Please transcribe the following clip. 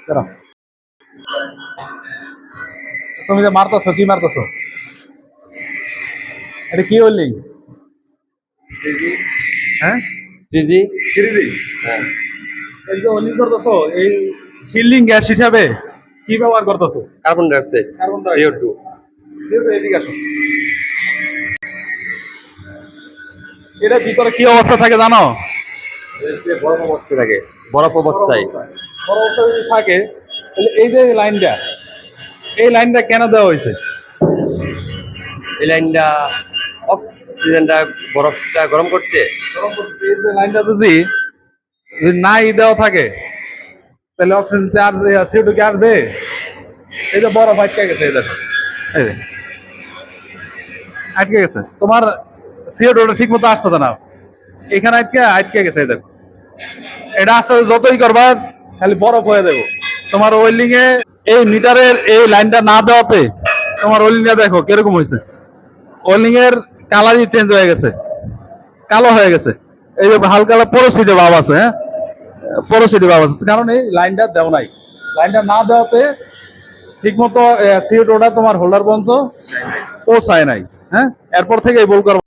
দাঁড়াও। তুমি যে মারতেছো, কি মারতেছো? এটা কি ওয়েল্ডিং? হ্যাঁ, জি। হ্যাঁ, এই যে ওয়েল্ডিং করতেছো, এই শিল্ডিং গ্যাস হিসাবে কি ব্যবহার করতেছো? Carbon dioxide, carbon CO2। Dioxide. এদিকে আসো। এটা ভিতরে কি অবস্থা থাকে জানো? বরফ অবস্থায় থাকে, বরফ অবস্থায়। বড় অবস্থা যদি থাকে, তাহলে এই যে লাইনটা, এই লাইনটা কেন দেওয়া হয়েছে? এই লাইনটা অক্সিজেনটা বরফটা গরম করতে। এই যে লাইনটা যদি যদি নাই দেওয়া থাকে, তাহলে অক্সিজেন চার্জ CO2 কি আসবে? এই যে বরফ আটকে গেছে, এই দেখো, এই যে আটকে গেছে। তোমার CO2 ঠিক মতো আসছে না, এখানে আটকে আটকে গেছে, এই দেখো। এটা আস্তে আস্তে যতই করবা খালি বরফ হয়ে দেবো। তোমার ওয়েল্ডিং এ এই মিটারের এই লাইনটা না দেওয়াতে তোমার ওয়েল্ডিংটা দেখো কিরকম হয়েছে। ওয়েল্ডিং এর কালারই চেঞ্জ হয়ে গেছে, কালো হয়ে গেছে। এই যে হালকা পোরোসিটি ভাব আছে, হ্যাঁ, পোরোসিটি ভাব আছে, কারণ এই লাইনটা দেওয়া নাই। লাইনটা না দেওয়াতে ঠিক মতো CO2টা তোমার হোল্ডার পর্যন্ত পৌঁছায় নাই। হ্যাঁ, এরপর থেকে এই ভুল করবা।